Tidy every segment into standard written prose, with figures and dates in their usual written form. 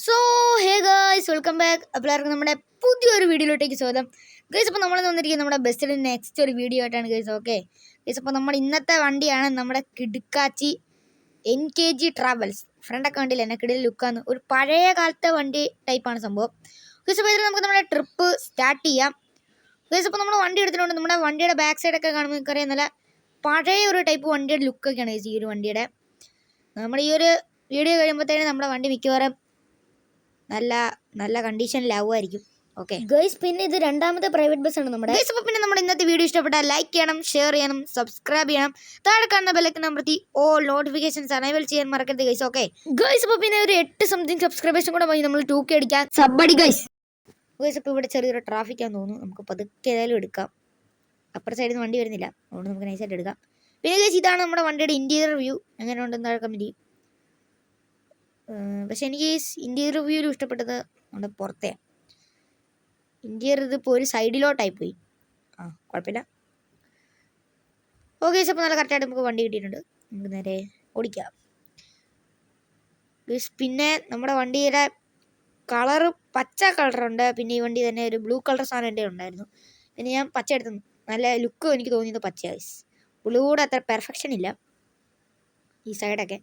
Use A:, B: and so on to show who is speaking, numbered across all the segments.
A: So hey guys, welcome back. എല്ലാവർക്കും നമ്മുടെ പുതിയൊരു വീഡിയോയിലോട്ടേക്ക് സ്വാഗതം. ഗൈസ്, അപ്പോൾ നമ്മൾ വന്നിരിക്കുന്നത് നമ്മുടെ ബസ്സിൻ്റെ നെക്സ്റ്റ് ഒരു വീഡിയോ ആയിട്ടാണ് ഗൈസ്. ഓക്കെ ഗൈസ്, അപ്പോൾ നമ്മൾ ഇന്നത്തെ വണ്ടിയാണ് നമ്മുടെ കിടുക്കാച്ചി NKG ട്രാവൽസ്. ഫ്രണ്ടൊക്കെ വണ്ടിയിൽ എന്നെ കിടിൽ ലുക്കാന്ന് ഒരു പഴയ കാലത്തെ വണ്ടി ടൈപ്പാണ് സംഭവം. ഗൈസ്, അപ്പോൾ ഇതിൽ നമുക്ക് നമ്മുടെ ട്രിപ്പ് സ്റ്റാർട്ട് ചെയ്യാം. ഗൈസ്, അപ്പോൾ നമ്മൾ വണ്ടി എടുത്തിട്ടുണ്ട്. നമ്മുടെ വണ്ടിയുടെ ബാക്ക് സൈഡൊക്കെ കാണുമ്പോൾ നിങ്ങൾക്കറിയാം, നല്ല പഴയ ഒരു ടൈപ്പ് വണ്ടിയുടെ ലുക്കൊക്കെയാണ് ഗൈസ് ഈ ഒരു വണ്ടിയുടെ. നമ്മൾ ഈ ഒരു വീഡിയോ കഴിയുമ്പോഴത്തേനും നമ്മുടെ വണ്ടി മിക്കവാറും നല്ല നല്ല കണ്ടീഷനിലാവുമായിരിക്കും. ഓക്കെ ഗൈസ്, പിന്നെ ഇത് രണ്ടാമത്തെ പ്രൈവറ്റ് ബസ് ആണ് നമ്മുടെ. ഗൈസ്, അപ്പോൾ പിന്നെ നമ്മുടെ ഇന്നത്തെ വീഡിയോ ഇഷ്ടപ്പെട്ടാൽ ലൈക്ക് ചെയ്യണം, ഷെയർ ചെയ്യണം, സബ്സ്ക്രൈബ് ചെയ്യണം, താഴെ കാണുന്ന ബെല്ലൈക്കൺ അമർത്തി ഓൾ നോട്ടിഫിക്കേഷൻസ് അനേബിൾ ചെയ്യാൻ മറക്കരുത് ഗൈസ്. ഓക്കെ ഗൈസ്, അപ്പോൾ പിന്നെ ഒരു 8 സംതിങ് സബ്സ്ക്രൈബേഴ്സും കൂടെ മതി നമ്മൾ 2K അടിക്കാൻ. സബ്ബടി ഗൈസ്. ഗൈസ്, അപ്പോൾ ഇവിടെ ചെറിയൊരു ട്രാഫിക്കാന്ന് തോന്നുന്നു. നമുക്ക് പതുക്കെ ഏതായാലും എടുക്കാം. അപ്പുറത്തെ സൈഡിൽ നിന്ന് വണ്ടി വരുന്നില്ല, അതുകൊണ്ട് നമുക്ക് നൈസായിട്ട് എടുക്കാം. പിന്നെ ഗൈസ്, ഇതാണ് നമ്മുടെ വണ്ടിയുടെ ഇന്റീരിയർ വ്യൂ. എങ്ങനെ ഉണ്ടെന്ന് താഴെ കമന്റ് ചെയ്യും. പക്ഷെ എനിക്ക് ഇന്റീരിയർ വ്യൂവിലും ഇഷ്ടപ്പെട്ടത് നമ്മുടെ പുറത്തെ ഇന്റീരിയർ. ഇതിപ്പോൾ ഒരു സൈഡിലോട്ടായി പോയി. കുഴപ്പമില്ല. ഓക്കെ ഗൈസ്, അപ്പോൾ നല്ല കറക്റ്റായിട്ട് നമുക്ക് വണ്ടി കിട്ടിയിട്ടുണ്ട്. നമുക്ക് നേരെ ഓടിക്കാം ഗൈസ്. പിന്നെ നമ്മുടെ വണ്ടിയുടെ കളറ് പച്ച കളറുണ്ട്. പിന്നെ ഈ വണ്ടി തന്നെ ഒരു ബ്ലൂ കളർ സാധനം എൻ്റെ ഉണ്ടായിരുന്നു. പിന്നെ ഞാൻ പച്ച എടുത്തു. നല്ല ലുക്കും എനിക്ക് തോന്നിയത് പച്ച ഗൈസ്. ബ്ലൂടെ അത്ര പെർഫെക്ഷൻ ഇല്ല ഈ സൈഡൊക്കെ.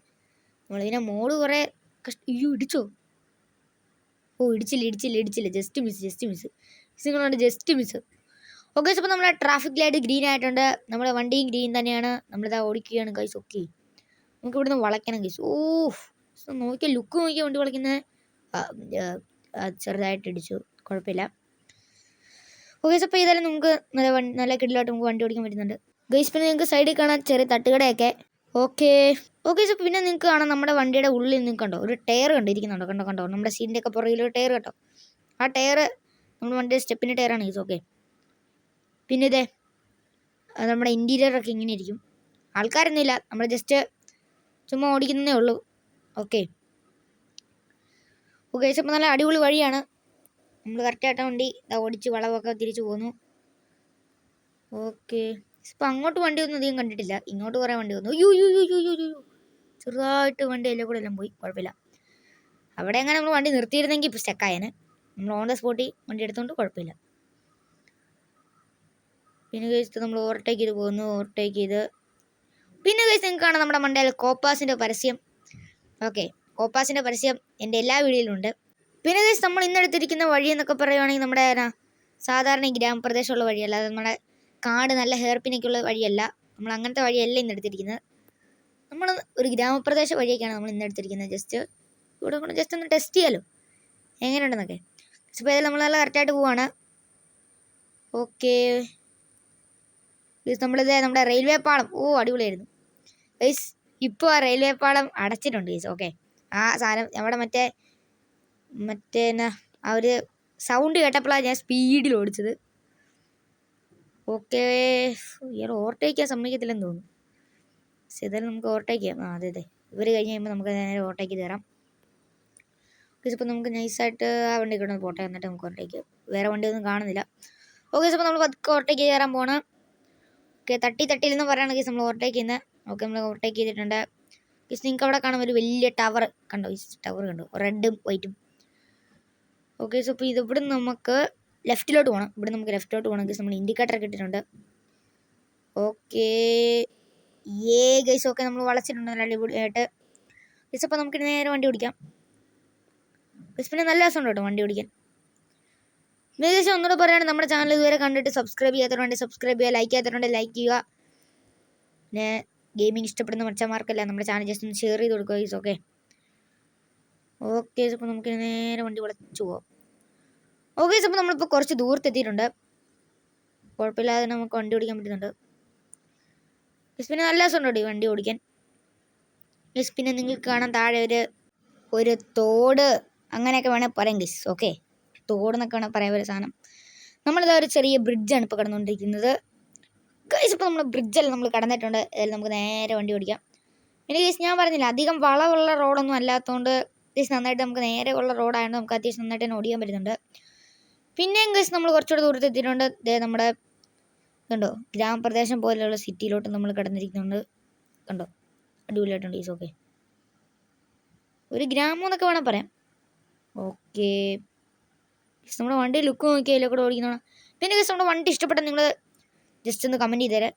A: നമ്മളിതിനെ മോഡ് കുറേ ഇടിച്ചോ? ഇടിച്ചില്ല. ജസ്റ്റ് മിസ് നിങ്ങളുണ്ട്, ജസ്റ്റ് മിസ്. ഓക്കെ, അപ്പോൾ നമ്മുടെ ട്രാഫിക് ലൈറ്റ് ഗ്രീൻ ആയിട്ടുണ്ട്. നമ്മുടെ വണ്ടിയും ഗ്രീൻ തന്നെയാണ്. നമ്മളിതാ ഓടിക്കുകയാണ് ഗൈസ്. ഓക്കെ, നമുക്ക് ഇവിടുന്ന് വളയ്ക്കണം ഗൈസ്. നോക്കിയാൽ ലുക്ക് നോക്കിയാൽ വണ്ടി വളയ്ക്കുന്നത് ചെറുതായിട്ട് ഇടിച്ചു, കുഴപ്പമില്ല. ഓക്കെ, അപ്പോൾ ഇതായാലും നമുക്ക് നല്ല കിടിലായിട്ട് നമുക്ക് വണ്ടി ഓടിക്കാൻ പറ്റുന്നുണ്ട് ഗൈസ്. പിന്നെ നിങ്ങൾക്ക് സൈഡിൽ കാണാൻ ചെറിയ തട്ടുകടയൊക്കെ. ഓക്കെ സോ പിന്നെ നിങ്ങൾക്ക് കാണാം നമ്മുടെ വണ്ടിയുടെ ഉള്ളിൽ നിങ്ങൾക്ക് കണ്ടോ ഒരു ടയർ കണ്ടിരിക്കുന്നുണ്ടോ? കണ്ടോ നമ്മുടെ സീറ്റിൻ്റെ ഒക്കെ പുറകിൽ ഒരു ടയർ കേട്ടോ. ആ ടയർ നമ്മുടെ വണ്ടിയുടെ സ്റ്റെപ്പിൻ്റെ ടയറാണ് ഗൈസ്. ഓക്കെ, പിന്നെ ഇതേ നമ്മുടെ ഇൻറ്റീരിയറൊക്കെ ഇങ്ങനെ ഇരിക്കും. ആൾക്കാരൊന്നുമില്ല, നമ്മൾ ജസ്റ്റ് ചുമ്മാ ഓടിക്കുന്നതേ ഉള്ളൂ. ഓക്കെ അപ്പോൾ നല്ല അടിപൊളി വഴിയാണ്. നമ്മൾ കറക്റ്റായിട്ട് വണ്ടി ഓടിച്ച് വളവൊക്കെ തിരിച്ചു പോന്നു. ഓക്കെ, ഇപ്പം അങ്ങോട്ട് വണ്ടി ഒന്നും അധികം കണ്ടിട്ടില്ല. ഇങ്ങോട്ട് കുറേ വണ്ടി വന്നു. ചെറുതായിട്ട് വണ്ടി എല്ലാം കൂടെ എല്ലാം പോയി, കുഴപ്പമില്ല. അവിടെ എങ്ങനെ നമ്മൾ വണ്ടി നിർത്തിയിരുന്നെങ്കിൽ ഇപ്പോൾ സ്റ്റക്കായേനെ. നമ്മൾ ഓൺ ദ സ്പോട്ടിൽ വണ്ടി എടുത്തുകൊണ്ട് കുഴപ്പമില്ല. പിന്നെ കഴിച്ച് നമ്മൾ ഓവർടേക്ക് ചെയ്ത് പോകുന്നു. പിന്നെ കഴിച്ച് നിങ്ങൾക്ക് കാണാം നമ്മുടെ മണ്ടയിൽ കോപ്പാസിൻ്റെ പരസ്യം. ഓക്കെ, കോപ്പാസിൻ്റെ പരസ്യം എൻ്റെ എല്ലാ വീഡിയോയിലും ഉണ്ട്. പിന്നെ കഴിച്ച് നമ്മൾ ഇന്നെടുത്തിരിക്കുന്ന വഴി എന്നൊക്കെ പറയുവാണെങ്കിൽ നമ്മുടെ സാധാരണ ഈ ഗ്രാമപ്രദേശമുള്ള വഴിയല്ല. അത് നമ്മുടെ കാട് നല്ല ഹെയർപിനൊക്കെയുള്ള വഴിയല്ല. നമ്മൾ അങ്ങനത്തെ വഴിയല്ല ഇന്നെടുത്തിരിക്കുന്നത്. നമ്മൾ ഒരു ഗ്രാമപ്രദേശ വഴിയൊക്കെയാണ് നമ്മൾ ഇന്നെടുത്തിരിക്കുന്നത്. ജസ്റ്റ് ഇവിടെ കൊണ്ട് ജസ്റ്റ് ഒന്ന് ടെസ്റ്റ് ചെയ്യാമല്ലോ എങ്ങനെയുണ്ടെന്നൊക്കെ. അപ്പോൾ ഇതിൽ നമ്മൾ നല്ല കറക്റ്റായിട്ട് പോവാണ്. ഓക്കെ ഗൈസ്, നമ്മളിത് നമ്മുടെ റെയിൽവേ പാളം. അടിപൊളിയായിരുന്നു ഗൈസ്. ഇപ്പോൾ ആ റെയിൽവേ പാളം അടച്ചിട്ടുണ്ട് ഗൈസ്. ഓക്കെ, ആ സാധനം അവിടെ മറ്റേ ആ ഒരു സൗണ്ട് കേട്ടപ്പോഴാണ് ഞാൻ സ്പീഡിൽ ഓടിച്ചത്. ഓക്കെ, ഇയാൾ ഓവർടേക്ക് ചെയ്യാൻ സമ്മതിക്കത്തില്ലെന്ന് തോന്നുന്നു. പക്ഷേ ഏതായാലും നമുക്ക് ഓവർടേക്ക് ചെയ്യാം. അതെ ഇവർ കഴിഞ്ഞ് കഴിയുമ്പോൾ നമുക്ക് നേരെ ഓവർടേക്ക് തരാം. ഇപ്പോൾ നമുക്ക് നൈസായിട്ട് ആ വണ്ടി കൂടെ പോട്ടെ, എന്നിട്ട് നമുക്ക് ഓവർടേക്ക് ചെയ്യാം. വേറെ വണ്ടിയൊന്നും കാണുന്നില്ല. ഓക്കെ, അപ്പോൾ നമ്മൾ പതുക്കെ ഓവർടേക്ക് കയറാൻ പോകണം. ഓക്കെ, തട്ടിയില്ലെന്ന് പറയുകയാണ് കേസ് നമ്മൾ ഓവർടേക്ക് ചെയ്യുന്നത്. ഓക്കെ, നമ്മൾ ഓവർടേക്ക് ചെയ്തിട്ടുണ്ട്. കേസ് നിങ്ങൾക്ക് അവിടെ കാണാൻ ഒരു വലിയ ടവർ കണ്ടോ? ഈ ടവർ കണ്ടോ? റെഡും വൈറ്റും. ഓക്കെ, സോ ഇപ്പോൾ ഇവിടെ നമുക്ക് ലെഫ്റ്റിലോട്ട് പോകണം. ഇവിടെ നമുക്ക് ലെഫ്റ്റിലോട്ട് പോകണം കേസ്. നമ്മൾ ഇൻഡിക്കേറ്റർ ഇട്ടിട്ടുണ്ട്. Okay guys. ഓക്കെ, നമ്മൾ വളച്ചിട്ടുണ്ട് നല്ല അടിപൊളിയായിട്ട് ഗൈസ്. അപ്പോൾ നമുക്ക് നേരെ വണ്ടി ഓടിക്കാം ഗൈസ്. പിന്നെ നല്ല രസമുണ്ട് കേട്ടോ വണ്ടി ഓടിക്കാൻ. ഏകദേശം ഒന്നുകൂടെ പറയുകയാണ്, നമ്മുടെ ചാനൽ ഇതുവരെ കണ്ടിട്ട് സബ്സ്ക്രൈബ് ചെയ്യാത്തവരുണ്ട് സബ്സ്ക്രൈബ് ചെയ്യുക, ലൈക്ക് ചെയ്യാത്തവരുണ്ട് ലൈക്ക് ചെയ്യുക. പിന്നെ ഗെയിമിംഗ് ഇഷ്ടപ്പെടുന്ന മച്ചന്മാർക്കല്ല നമ്മുടെ ചാനൽ ജസ്റ്റ് ഒന്ന് ഷെയർ ചെയ്ത് കൊടുക്കുക ഗൈസ്. ഓക്കെ അപ്പോൾ നമുക്ക് നേരെ വണ്ടി വളച്ചു പോവാം. ഓക്കെ, അപ്പോൾ നമ്മളിപ്പോൾ കുറച്ച് ദൂരത്തെത്തിയിട്ടുണ്ട്. കുഴപ്പമില്ലാതെ നമുക്ക് വണ്ടി ഓടിക്കാൻ പറ്റുന്നുണ്ട്. പിന്നെ നല്ല രസമുണ്ട് ഈ വണ്ടി ഓടിക്കാൻ. പിന്നെ നിങ്ങൾക്ക് കാണാൻ താഴെ ഒരു തോട് അങ്ങനെയൊക്കെ വേണേൽ പറയാം ഗൈസ്. ഓക്കെ, തോടെന്നൊക്കെ വേണേൽ പറയാൻ ഒരു സാധനം. നമ്മളിതാ ഒരു ചെറിയ ബ്രിഡ്ജാണ് ഇപ്പോൾ കടന്നുകൊണ്ടിരിക്കുന്നത് ഗൈസ്. ഇപ്പോൾ നമ്മൾ ബ്രിഡ്ജെല്ലാം നമ്മൾ കടന്നിട്ടുണ്ട്. അതിൽ നമുക്ക് നേരെ വണ്ടി ഓടിക്കാം. പിന്നെ ഗൈസ് ഞാൻ പറഞ്ഞില്ല, അധികം വളവുള്ള റോഡൊന്നും അല്ലാത്തതുകൊണ്ട് ഗൈസ് നന്നായിട്ട് നമുക്ക് നേരെ ഉള്ള റോഡായതുകൊണ്ട് നമുക്ക് അത്യാവശ്യം നന്നായിട്ട് തന്നെ ഓടിക്കാൻ പറ്റുന്നുണ്ട്. പിന്നെയും ഗൈസ് നമ്മൾ കുറച്ചുകൂടെ ദൂരത്തെത്തിയിട്ടുണ്ട്. നമ്മുടെ കണ്ടോ ഗ്രാമപ്രദേശം പോലെയുള്ള സിറ്റിയിലോട്ട് നമ്മൾ കടന്നിരിക്കുന്നുണ്ട്. കണ്ടോ അടിപൊളിയായിട്ടുണ്ട് ഗൈസ്. ഓക്കെ, ഒരു ഗ്രാമം എന്നൊക്കെ വേണം പറയാം. ഓക്കെ, നമ്മുടെ വണ്ടി ലുക്ക് നോക്കി അതിലെ കൂടെ ഓടിക്കുന്നതാണ്. പിന്നെ ഗൈസ് നമ്മുടെ വണ്ടി ഇഷ്ടപ്പെട്ട നിങ്ങൾ ജസ്റ്റ് ഒന്ന് കമൻറ്റ് ചെയ്ത് തരാം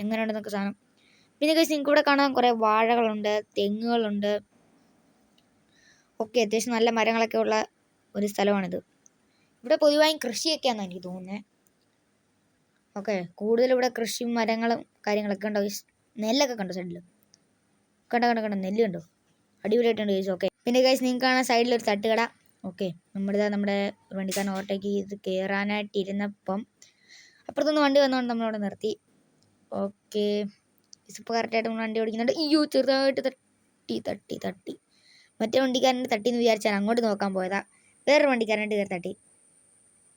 A: എങ്ങനെയുണ്ടെന്നൊക്കെ സാധനം. പിന്നെ ഗൈസ് നിങ്ങൾക്ക് ഇവിടെ കാണാൻ കുറേ വാഴകളുണ്ട്, തെങ്ങുകളുണ്ട്. ഓക്കെ, അത്യാവശ്യം നല്ല മരങ്ങളൊക്കെ ഉള്ള ഒരു സ്ഥലമാണിത്. ഇവിടെ പൊതുവായും കൃഷിയൊക്കെയാണെന്ന് എനിക്ക് തോന്നുന്നത്. ഓക്കെ, കൂടുതൽ ഇവിടെ കൃഷിയും മരങ്ങളും കാര്യങ്ങളൊക്കെ ഉണ്ടോ ഗൈസ്. നെല്ലൊക്കെ കണ്ടോ സൈഡിൽ? കണ്ടോ നെല്ല് കണ്ടോ? അടിപൊളിയായിട്ടുണ്ട് ഗൈസ്. ഓക്കെ, പിന്നെ ഗൈസ് നിങ്ങൾക്ക് കാണാൻ സൈഡിലൊരു തട്ടുകട. ഓക്കെ, നമ്മുടെ വണ്ടിക്കാരൻ ഓവർടേക്ക് ചെയ്ത് കയറാനായിട്ടിരുന്നപ്പം അപ്പുറത്തൊന്ന് വണ്ടി വന്നുകൊണ്ട് നമ്മളവിടെ നിർത്തി. ഓക്കെ, ഇപ്പോൾ കറക്റ്റായിട്ട് നമ്മൾ വണ്ടി ഓടിക്കുന്നുണ്ട്. അയ്യോ, ചെറുതായിട്ട് തട്ടി മറ്റേ വണ്ടിക്കാരൻ്റെ തട്ടിന്ന് വിചാരിച്ചാൽ അങ്ങോട്ട് നോക്കാൻ പോയതാ. വേറൊരു വണ്ടിക്കാരനായിട്ട് കയറി തട്ടി.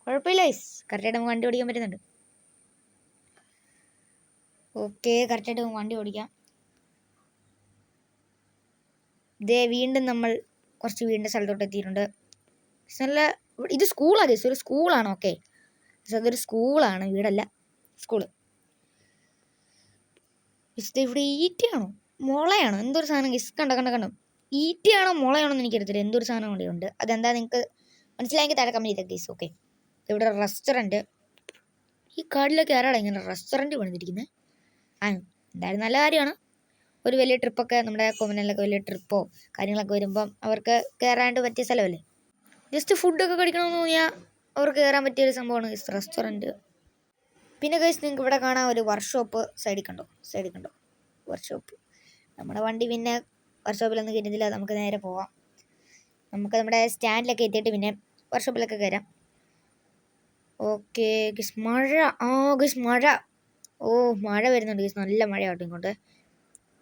A: കുഴപ്പമില്ല ഗൈസ്, കറക്റ്റായിട്ട് നമുക്ക് വണ്ടി ഓടിക്കാൻ പറ്റുന്നുണ്ട്. ഓക്കെ, കറക്റ്റായിട്ട് നമുക്ക് വണ്ടി ഓടിക്കാം. ഇതേ വീണ്ടും നമ്മൾ കുറച്ച് വീടിൻ്റെ സ്ഥലത്തോട്ട് എത്തിയിട്ടുണ്ട്. നല്ല ഇത് സ്കൂളാണ് ഗൈസ്, ഒരു സ്കൂളാണ്. ഓക്കെ, അതൊരു സ്കൂളാണ്, വീടല്ല, സ്കൂള്. ഇവിടെ ഈറ്റയാണോ മുളയാണോ എന്തൊരു സാധനം ഗൈസ്? കണ്ടോ ഈറ്റയാണോ മുളയാണോ എന്ന് എനിക്കറിയത്തില്ല. എന്തൊരു സാധനം കൂടെ ഉണ്ട്. അതെന്താ നിങ്ങൾക്ക് മനസ്സിലായെങ്കിൽ താഴെ കമന്റ് ചെയ്തേ ഗൈസ്. ഓക്കെ, ഇവിടെ റെസ്റ്റോറൻറ്റ്. ഈ കാടിലൊക്കെ ആരാടാ ഇങ്ങനെ റെസ്റ്റോറൻറ്റ് പണിതിരിക്കുന്നത്? എന്തായാലും നല്ല കാര്യമാണ്. ഒരു വലിയ ട്രിപ്പൊക്കെ നമ്മുടെ കൊമനലിലൊക്കെ വലിയ ട്രിപ്പോ കാര്യങ്ങളൊക്കെ വരുമ്പം അവർക്ക് കയറാണ്ട് പറ്റിയ സ്ഥലമല്ലേ. ജസ്റ്റ് ഫുഡൊക്കെ കഴിക്കണമെന്ന് തോന്നിയാൽ അവർക്ക് കയറാൻ പറ്റിയൊരു സംഭവമാണ് ഗൈസ് റെസ്റ്റോറൻറ്റ്. പിന്നെ ഗൈസ് നിങ്ങൾക്ക് ഇവിടെ കാണാൻ ഒരു വർക്ക്ഷോപ്പ് സൈഡിൽ കണ്ടോ വർക്ക്ഷോപ്പ്. നമ്മുടെ വണ്ടി പിന്നെ വർക്ക്ഷോപ്പിലൊന്നും കയറ്റുന്നില്ല, നമുക്ക് നേരെ പോവാം. നമുക്ക് നമ്മുടെ സ്റ്റാൻഡിലൊക്കെ എത്തിയിട്ട് പിന്നെ വർക്ക്ഷോപ്പിലൊക്കെ കയറാം. ഓക്കെ ഗൈസ്, മഴ മഴ വരുന്നുണ്ട് ഗൈസ്. നല്ല മഴയാട്ടോ ഇങ്ങോട്ട്.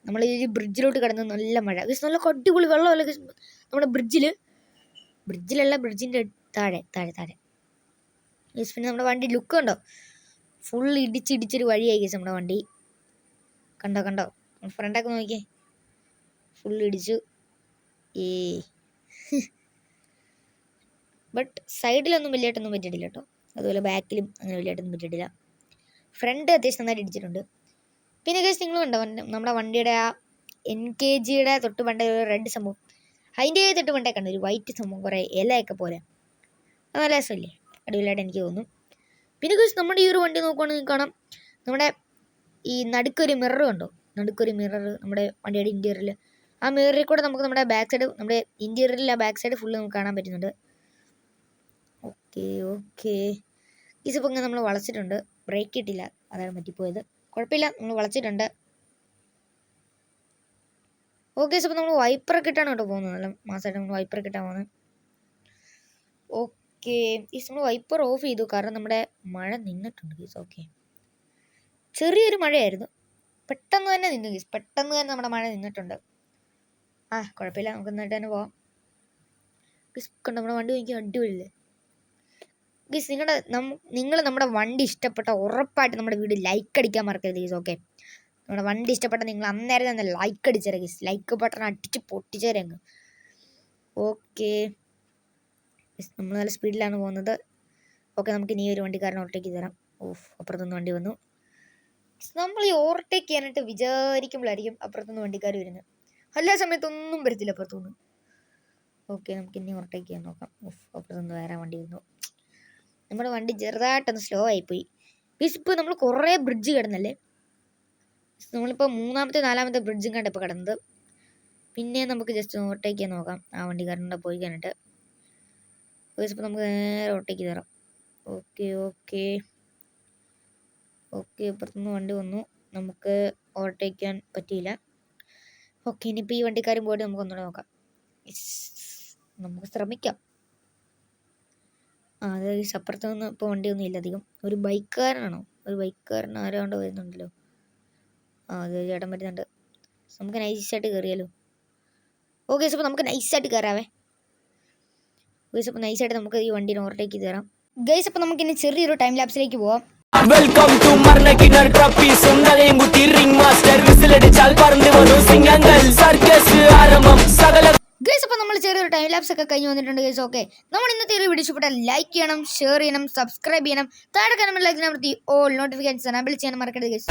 A: നമ്മൾ ഈ ബ്രിഡ്ജിലോട്ട് കിടന്ന് നല്ല മഴ ഗൈസ്. നല്ല അടിപൊളി വെള്ളമല്ല ഗൈസ് നമ്മുടെ ബ്രിഡ്ജിലല്ല, ബ്രിഡ്ജിൻ്റെ താഴെ ഗൈസ്. പിന്നെ നമ്മുടെ വണ്ടി ലുക്ക് കണ്ടോ? ഫുൾ ഇടിച്ചിടിച്ചൊരു വഴിയായി ഗൈസ് നമ്മുടെ വണ്ടി. കണ്ടോ ഫ്രണ്ടൊക്കെ നോക്കിയേ, ഫുൾ ഇടിച്ചു. ബട്ട് സൈഡിലൊന്നും വലിയായിട്ടൊന്നും പറ്റിയിട്ടില്ല കേട്ടോ. അതുപോലെ ബാക്കിലും അങ്ങനെ വലിയായിട്ടൊന്നും പറ്റിയിട്ടില്ല. ഫ്രണ്ട് അത്യാവശ്യം നന്നായിട്ട് ഇടിച്ചിട്ടുണ്ട്. പിന്നെ ഗൈസ് നിങ്ങൾ കണ്ടോ നമ്മുടെ വണ്ടിയുടെ ആ NKGയുടെ തൊട്ട് പണ്ടേ ഒരു റെഡ് സംഭവം, അതിൻ്റെ തൊട്ട് പണ്ടേ കണ്ടു ഒരു വൈറ്റ് സംഭവം, കുറേ ഇലയൊക്കെ പോലെ. അത് നല്ല രസമല്ലേ? അടിപൊളിയായിട്ട് എനിക്ക് തോന്നുന്നു. പിന്നെ ഗൈസ് നമ്മുടെ ഈ ഒരു വണ്ടി നോക്കുവാണെങ്കിൽ കാണാം നമ്മുടെ ഈ നടുക്കൊരു മിറർ കണ്ടോ? നമ്മുടെ വണ്ടിയുടെ ഇൻറ്റീരിയറിൽ. ആ മിററിൽ കൂടെ നമുക്ക് നമ്മുടെ ബാക്ക് സൈഡ്, നമ്മുടെ ഇൻറ്റീരിയറിൽ ആ ബാക്ക് സൈഡ് ഫുള്ള് നമുക്ക് കാണാൻ പറ്റുന്നുണ്ട്. ഓക്കെ ഇതിപ്പോൾ ഇങ്ങനെ നമ്മൾ വളച്ചിട്ടുണ്ട്. ബ്രേക്ക് കിട്ടില്ല, അതാണ് പറ്റിപ്പോയത്. കുഴപ്പമില്ല, നമ്മൾ വളച്ചിട്ടുണ്ട്. ഓക്കെ, അപ്പോൾ നമ്മൾ വൈപ്പറൊക്കെ ഇട്ടാണ് കേട്ടോ പോകുന്നത്. നല്ല മാസമായിട്ട് നമ്മൾ വൈപ്പറൊക്കെ ഇട്ടാണ് പോകുന്നത്. ഓക്കെ, നമ്മൾ വൈപ്പർ ഓഫ് ചെയ്തു കാരണം നമ്മുടെ മഴ നിന്നിട്ടുണ്ട് ഗീസ്. ഓക്കെ, ചെറിയൊരു മഴയായിരുന്നു, പെട്ടെന്ന് തന്നെ നിന്നു ഗീസ്. പെട്ടെന്ന് തന്നെ നമ്മുടെ മഴ നിന്നിട്ടുണ്ട്. കുഴപ്പമില്ല, നമുക്ക് എന്നിട്ട് തന്നെ പോവാം ഗീസ്. നമ്മുടെ വണ്ടി എനിക്ക് അടിപൊളിയില്ലേ ഗീസ്? നിങ്ങൾ നമ്മുടെ വണ്ടി ഇഷ്ടപ്പെട്ട ഉറപ്പായിട്ട് നമ്മുടെ വീഡിയോ ലൈക്ക് അടിക്കാൻ മറക്കരുത് ഗീസ്. ഓക്കെ, നമ്മുടെ വണ്ടി ഇഷ്ടപ്പെട്ട നിങ്ങൾ അന്നേരം തന്നെ ലൈക്ക് അടിച്ചേരെ ഗീസ്. ലൈക്ക് ബട്ടൺ അടിച്ച് പൊട്ടിച്ചേരങ്ങ്. ഓക്കെ, നമ്മൾ നല്ല സ്പീഡിലാണ് പോകുന്നത്. ഓക്കെ, നമുക്ക് ഇനി ഒരു വണ്ടിക്കാരനെ ഓവർടേക്ക് തരാം. അപ്പുറത്തുനിന്ന് വണ്ടി വന്നു. നമ്മൾ ഈ ഓവർടേക്ക് ചെയ്യാനായിട്ട് വിചാരിക്കുമ്പോഴായിരിക്കും അപ്പുറത്തുനിന്ന് വണ്ടിക്കാർ വരുന്നത്. എല്ലാ സമയത്തൊന്നും വരത്തില്ല അപ്പുറത്തുനിന്ന്. ഓക്കെ, നമുക്ക് ഇനി ഓവർടേക്ക് ചെയ്യാൻ നോക്കാം. അപ്പുറത്തുനിന്ന് വേറെ വണ്ടി വന്നു. നമ്മുടെ വണ്ടി ചെറുതായിട്ടൊന്ന് സ്ലോ ആയിപ്പോയി. ഇപ്പോൾ നമ്മൾ കുറേ ബ്രിഡ്ജ് കിടന്നല്ലേ. നമ്മളിപ്പോൾ 3ാമത്തെ 4ാമത്തെ ബ്രിഡ്ജും കണ്ട് ഇപ്പോൾ കിടന്നത്. പിന്നെ നമുക്ക് ജസ്റ്റ് ഓവർടേക്ക് ചെയ്യാൻ നോക്കാം ആ വണ്ടിക്കാരൻ്റെ പോയിക്കാനായിട്ട്. ഇപ്പോൾ നമുക്ക് നേരെ ഓവർടേക്ക് തരാം. ഓക്കെ ഇപ്പുറത്തുനിന്ന് വണ്ടി വന്നു, നമുക്ക് ഓവർടേക്ക് ചെയ്യാൻ പറ്റിയില്ല. ഓക്കെ, ഇനിയിപ്പോൾ ഈ വണ്ടിക്കാരും പോയിട്ട് നമുക്ക് ഒന്നുകൂടെ നോക്കാം. നമുക്ക് ശ്രമിക്കാം. അതെ, അപ്പുറത്തൊന്നും ഇപ്പോൾ വണ്ടിയൊന്നും ഇല്ല അധികം. ഒരു ബൈക്കുകാരൻ ആരാണ്ട് വരുന്നുണ്ടല്ലോ. അത് ചേട്ടൻ വരുന്നുണ്ട്. നമുക്ക് നൈസായിട്ട് കയറിയാലോ. ഓക്കെ, അപ്പോൾ നമുക്ക് നൈസായിട്ട് കയറാവേ ഗൈസ്. അപ്പോൾ നൈസായിട്ട് നമുക്ക് ഈ വണ്ടീനെ ഓവർടേക്ക് ചെയ്ത് തരാം ഗൈസ്. അപ്പോൾ നമുക്കിനി ചെറിയൊരു ടൈം ലാപ്സിലേക്ക് പോവാം.
B: വെൽക്കം ടു മർലക്കിനർ ട്രപ്പീസ് ഉണ്ടലേം കുത്തി റിംഗ് മാസ്റ്റർ വിസിലടിച്ചാൽ പറന്നു വരും സിംഗങ്ങൾ സർക്കസ് ആരംഭം സകല
A: ഗൈസ്. അപ്പോൾ നമ്മൾ ചെറിയൊരു ടൈം ലാപ്സ് ഒക്കെ കഴിഞ്ഞ് വന്നിട്ടുണ്ട് ഗൈസ്. ഓക്കെ, നമ്മൾ ഇന്നത്തെ ഒരു വീഡിയോ ഇഷ്ടപ്പെട്ടാൽ ലൈക്ക് ചെയ്യണം, ഷെയർ ചെയ്യണം, സബ്സ്ക്രൈബ് ചെയ്യണം, താഴെ കാണുമ്പോൾ ലൈക്ക് അമർത്തി ഓൾ നോട്ടിഫിക്കേഷൻസ് എനേബിൾ ചെയ്യാൻ മറക്കരുത് ഗൈസ്.